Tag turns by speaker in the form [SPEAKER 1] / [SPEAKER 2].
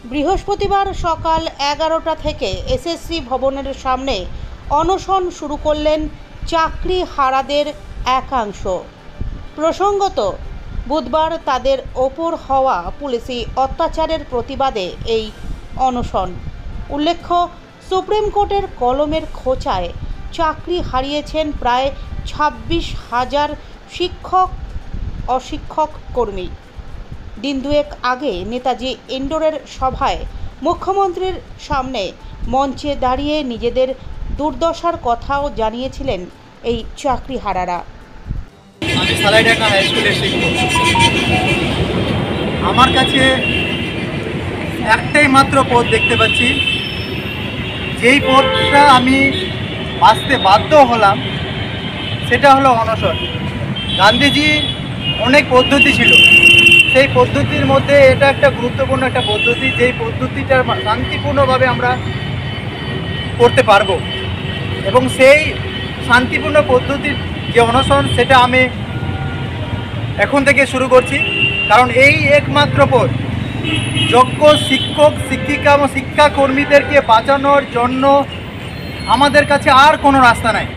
[SPEAKER 1] বৃহস্পতিবার সকাল 11টা থেকে এসএসসি ভবনের সামনে অনশন শুরু করলেন চাকরিহারাদের একাংশ। প্রসঙ্গত, বুধবার তাদের ওপর হওয়া পুলিশি অত্যাচারের প্রতিবাদে এই অনশন। উল্লেখ্য, সুপ্রিম কোর্টের কলমের খোঁচায় চাকরি হারিয়েছেন প্রায় 26,000 শিক্ষক অশিক্ষক কর্মী। দিন দুয়েক আগে নেতাজি ইন্ডোরের সভায় মুখ্যমন্ত্রীর সামনে মঞ্চে দাঁড়িয়ে নিজেদের দুর্দশার কথাও জানিয়েছিলেন এই চাকরিহারারা।
[SPEAKER 2] আমি সালাইডাঙ্গা হাই স্কুলের শিক্ষক। আমার কাছে একটাই মাত্র পদ দেখতে পাচ্ছি, যেই পদটা আমি বাঁচতে বাধ্য হলাম সেটা হলো অনশন। গান্ধীজি অনেক পদ্ধতি ছিল, সেই পদ্ধতির মধ্যে এটা একটা গুরুত্বপূর্ণ একটা পদ্ধতি, যেই পদ্ধতিটা শান্তিপূর্ণভাবে আমরা করতে পারবো, এবং সেই শান্তিপূর্ণ পদ্ধতির যে অনশন সেটা আমি এখন থেকে শুরু করছি। কারণ এই একমাত্র পথ যোগ্য শিক্ষক শিক্ষিকা এবং শিক্ষাকর্মীদেরকে বাঁচানোর জন্য আমাদের কাছে আর কোনো রাস্তা নাই।